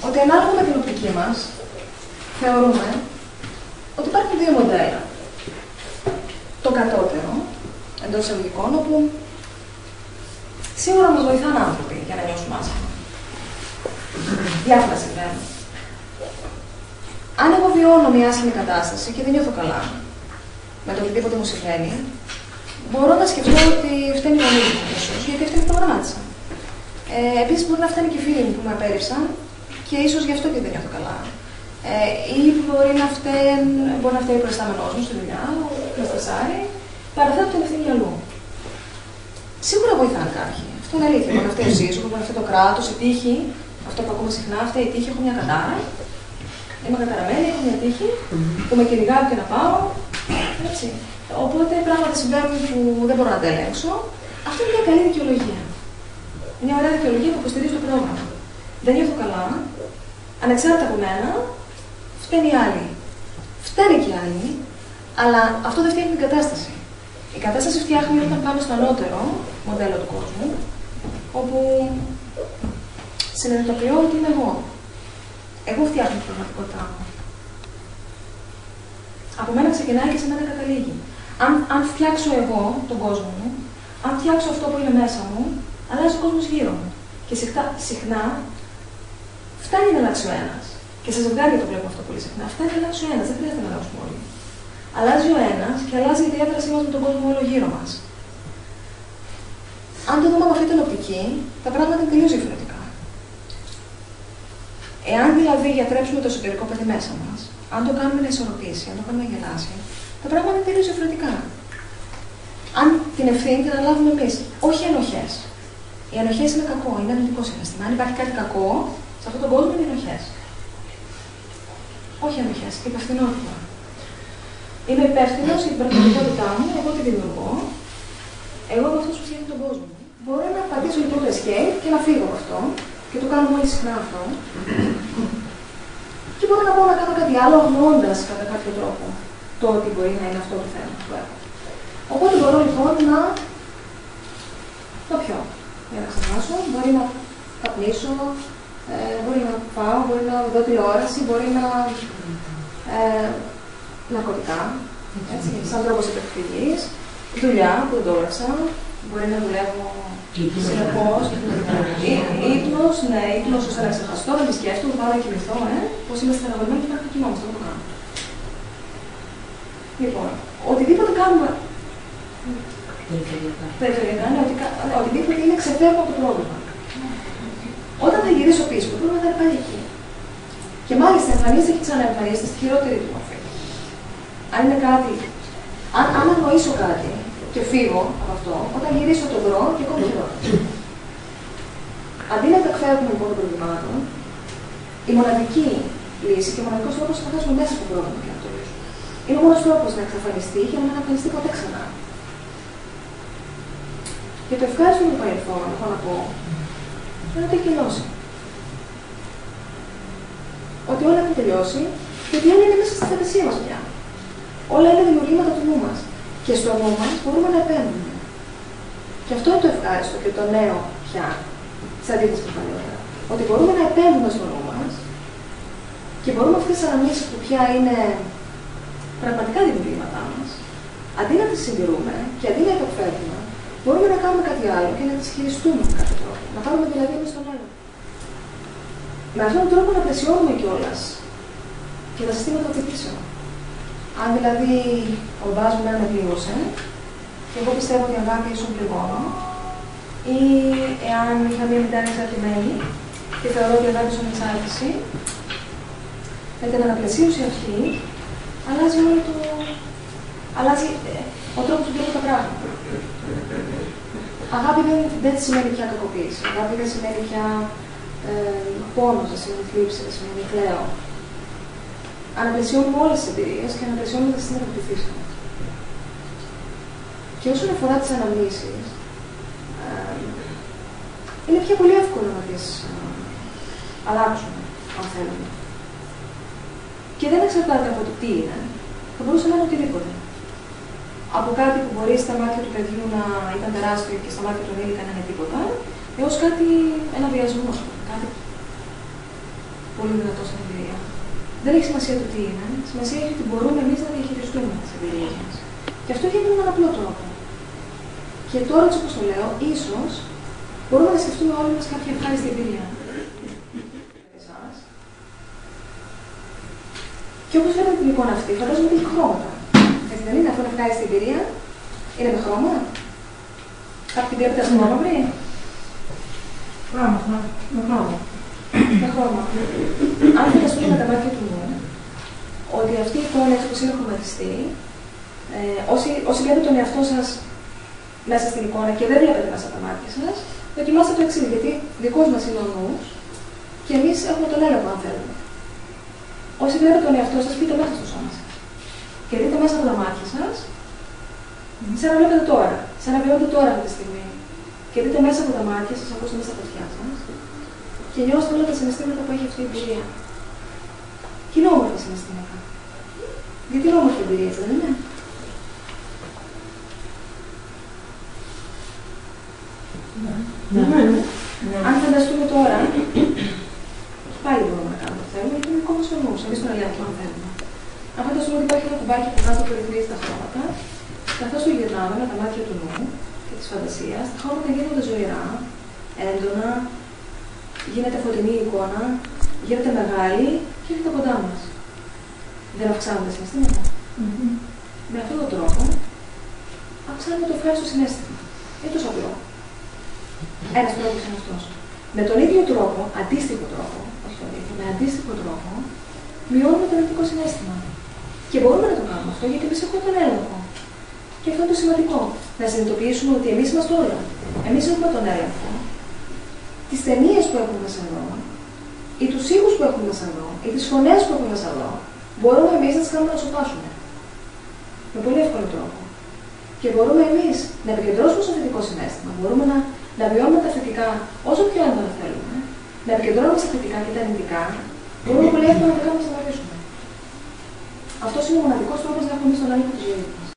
Ότι ανάλογα με την οπτική μας, θεωρούμε ότι υπάρχουν δύο μοντέλα. Το κατώτερο, εντός εισαγωγικών, όπου σίγουρα μας βοηθάνε άνθρωποι για να νιώσουμε άσχημα. Διάφορα συμβαίνουν. Αν εγώ βιώνω μια άσχημη κατάσταση και δεν νιώθω καλά με το οτιδήποτε μου συμβαίνει, μπορώ να σκεφτώ ότι φταίνει η γονή μου, ίσως, γιατί αυτή το προγραμμάτισα. Επίσης, μπορεί να φτάνει και οι φίλοι μου που με απέρριψαν και ίσως γι' αυτό και δεν νιώθω καλά. Ή μπορεί να φταίει ο προϊστάμενός μου στη δουλειά, με στρεσάρει, παραθέτω την ευθύνη αλλού. Σίγουρα βοηθάνε κάποιοι. Αυτό είναι αλήθεια. Μπορεί να φταίει ο σύζυγος, μπορεί να φταίει το κράτος, η τύχη. Αυτό που ακούμε συχνά, φταίει η τύχη. Έχω μια κατάρα. Είμαι καταραμένη, έχω μια τύχη που με κυνηγάει και να πάω. Έτσι. Οπότε πράγματα συμβαίνουν που δεν μπορώ να τα ελέγξω. Αυτό είναι μια καλή δικαιολογία. Μια ωραία δικαιολογία που υποστηρίζει το πρόγραμμα. Δεν νιώθω καλά, ανεξάρτητα από μένα, φταίνει οι άλλοι. Φταίνει και οι άλλοι, αλλά αυτό δεν φτιάχνει την κατάσταση. Η κατάσταση φτιάχνει όταν πάμε στο ανώτερο μοντέλο του κόσμου, όπου συνειδητοποιώ ότι είμαι εγώ. Εγώ φτιάχνω την πραγματικότητά μου. Από μένα ξεκινάει και σε μένα καταλήγει. Αν φτιάξω εγώ τον κόσμο μου, αν φτιάξω αυτό που είναι μέσα μου, αλλάζει ο κόσμος γύρω μου. Και συχνά φτάνει να αλλάξει ο ένας. Και σε ζευγάρια το βλέπουμε αυτό πολύ συχνά. Φτάνει να αλλάξει ο ένας, δεν χρειάζεται να αλλάξουμε όλοι. Αλλάζει ο ένας και αλλάζει η διάδρασή μας με τον κόσμο όλο γύρω μας. Αν το δούμε από αυτή την οπτική, τα πράγματα είναι τελείως διαφορετικά. Εάν δηλαδή γιατρέψουμε το εσωτερικό παιδί μέσα μας, αν το κάνουμε να ισορροπήσει, αν το κάνουμε να γελάσει, τα πράγματα είναι τελείως διαφορετικά. Αν την ευθύνη την αναλάβουμε εμείς, όχι ενοχές. Οι ενοχές είναι κακό, είναι αρνητικό συναίσθημα. Αν υπάρχει κάτι κακό, σε αυτόν τον κόσμο είναι ενοχές. Όχι ενοχές, υπευθυνότητα. Είμαι υπεύθυνος για την πραγματικότητά μου, εγώ τη δημιουργώ. Εγώ είμαι αυτός που φτιάχνει τον κόσμο. Μπορώ να πατήσω λοιπόν το escape και να φύγω από αυτό, και το κάνουμε όλοι συχνά αυτό. Και μπορώ να πάω να κάνω κάτι άλλο, αγνοώντας κατά κάποιο τρόπο το ότι μπορεί να είναι αυτό το θέμα που έχω. Οπότε μπορώ λοιπόν να πιω. Για να ξεχάσω, μπορεί να καπνίσω, μπορεί να πάω, μπορεί να δω τηλεόραση, μπορεί να ναρκωτικά, σαν τρόπος επεκφυγής, δουλειά που δεν το έγραψα, μπορεί να δουλεύω συνεχώς, ύπνος, ναι, ύπνος ώστε να ξεχαστώ, να τη σκέφτομαι, πάω να κοιμηθώ, πως είμαι στεναχωρημένη και να κοιμόμαστε, αυτό το κάνω. Λοιπόν, οτιδήποτε κάνουμε περιφερειακά, οτιδήποτε είναι ξεφεύγω από το πρόβλημα. Όταν θα γυρίσω πίσω, το πρόβλημα θα είναι πάλι εκεί. Και μάλιστα εμφανίζεται και ξαναεμφανίζεται στη χειρότερη του μορφή. Αν είναι κάτι, αν αγνοήσω κάτι και φύγω από αυτό, όταν γυρίσω το βρω και ακόμα χειρότερα. Αντί να εκφεύγουμε λοιπόν των προβλημάτων, η μοναδική λύση και ο μοναδικός τρόπος να φτάσουμε μέσα στο πρόβλημα και να το λύσουμε. Είναι ο μόνος τρόπος να εξαφανιστεί και να μην εμφανιστεί ποτέ ξανά. Και το ευχάριστο με το παρελθόν, έχω να πω, είναι ότι έχει τελειώσει. Ότι όλα έχουν τελειώσει και ότι όλα είναι μέσα στη φαντασία μας πια. Όλα είναι δημιουργήματα του νου μας. Και στο νου μας μπορούμε να επέμβουμε. Και αυτό είναι το ευχάριστο και το νέο πια, σε αντίθεση με παλιότερα. Ότι μπορούμε να επέμβουμε στο νου μας και μπορούμε αυτές τις αναμνήσεις που πια είναι πραγματικά δημιουργήματά μας, αντί να τις συντηρούμε και αντί να υποφεύγουμε, μπορούμε να κάνουμε κάτι άλλο και να τις χειριστούμε με κάποιο τρόπο. Να πάρουμε δηλαδή εμείς τον έλεγχο. Με αυτόν τον τρόπο να πλαισιώνουμε κιόλας και τα συστήματα απαιτήσεων. Αν δηλαδή ο μπάς μου με πλήγωσε και εγώ πιστεύω ότι η αγάπη ίσον πληγώνω, ή εάν είχα μία μητέρα εξαρτημένη και θεωρώ ότι η αγάπη ίσον εξάρτηση, με την αναπλαισίωση αυτή αλλάζει όλο το. Αλλάζει ο τρόπος που βλέπω τα πράγματα. Αγάπη δεν σημαίνει πια κακοποίηση. Αγάπη δεν σημαίνει πια πόνο, δεν σημαίνει θλίψη, δεν σημαίνει κλαίω. Αναπλαισιώνουμε όλες τις εμπειρίες και αναπλαισιώνουμε τα συστήματα του φύσικου. Και όσον αφορά τις αναμνήσεις, είναι πια πολύ εύκολο να τις αλλάξουμε, αν θέλουμε. Και δεν εξαρτάται από το τι είναι. Θα μπορούσε να είναι οτιδήποτε. Από κάτι που μπορεί στα μάτια του παιδιού να ήταν τεράστιο και στα μάτια του ενήλικα να είναι τίποτα, έως κάτι, ένα βιασμό, κάτι πολύ δυνατό στην εμπειρία. Δεν έχει σημασία το τι είναι. Σημασία έχει ότι μπορούμε εμείς να διαχειριστούμε τις εμπειρίες μας. Και αυτό γίνεται με έναν απλό τρόπο. Και τώρα, έτσι όπως το λέω, ίσως μπορούμε να σκεφτούμε όλοι μας κάποια ευχάριστη εμπειρία. Και όπως βλέπετε την εικόνα αυτή, φαντάζομαι ότι έχει χρώματα. Έτσι δεν είναι, αυτό είναι ευχάριστη εμπειρία. Είναι με χρώμα. Κάποιοι την βλέπετε ασπρόμαυρη. Με χρώμα. Με χρώμα. Αν φανταστούμε με τα μάτια του νου, ότι αυτή η εικόνα έτσι όπως είναι χρωματιστή, όσοι βλέπετε τον εαυτό σας μέσα στην εικόνα και δεν βλέπετε μέσα από τα μάτια σας, δοκιμάστε το εξής, γιατί δικός μας είναι ο νους και εμείς έχουμε τον έλεγχο αν θέλουμε. Όσοι βλέπετε τον εαυτό σας, μπείτε μέσα στο σώμα σας. Και δείτε μέσα από τα μάτια σας, σαν να βλέπετε τώρα, σαν να βιώνετε τώρα αυτή τη στιγμή. Και δείτε μέσα από τα μάτια σας, ακούστε μέσα από τα αυτιά σας, και νιώστε όλα τα συναισθήματα που έχει αυτή η εμπειρία. Και είναι όμορφα συναισθήματα. Γιατί είναι όμορφη εμπειρία, έτσι δεν είναι? Αν φανταστούμε τώρα, πάλι μπορούμε να κάνουμε το θέλουμε, γιατί είναι ακόμα στο νου, εμείς τον ελέγχουμε αν θέλουμε. Αν φανταστούμε ότι υπάρχει ένα κουμπάκι που κάτω που ρυθμίζει τα χρώματα, καθώς το γυρνάμε με τα μάτια του νου και της φαντασίας, τα χρώματα γίνονται ζωηρά, έντονα, γίνεται φωτεινή εικόνα, γίνεται μεγάλη και έρχεται κοντά μας. Δεν αυξάνονται συναισθήματα. Με αυτόν τον τρόπο, αυξάνουμε το ευχάριστο συναίσθημα. Είναι τόσο απλό. Ένας τρόπος είναι αυτός. Με τον ίδιο τρόπο, αντίστοιχο τρόπο, όχι τον ίδιο, με αντίστοιχο τρόπο, μειώνουμε το αρνητικό συναίσθημα. Και μπορούμε να το κάνουμε αυτό γιατί εμείς έχουμε τον έλεγχο. Και αυτό είναι το σημαντικό. Να συνειδητοποιήσουμε ότι εμείς είμαστε όλα. Εμείς έχουμε τον έλεγχο. Τις ταινίες που έχουμε μέσα εδώ, ή τους ήχους που έχουμε μέσα εδώ, ή τις φωνές που έχουμε μέσα εδώ, μπορούμε εμείς να τις κάνουμε να σοπάσουμε. Με πολύ εύκολο τρόπο. Και μπορούμε εμείς να επικεντρώσουμε στο θετικό συναίσθημα. Μπορούμε να βιώνουμε τα θετικά όσο πιο έντονα θέλουμε, να επικεντρώνουμε στα θετικά και τα αρνητικά, μπορούμε πολύ εύκολα να τα κάνουμε να σταματήσουμε. Αυτό είναι ο μοναδικός τρόπος να έχουμε εμείς τον έλεγχο της ζωής μας.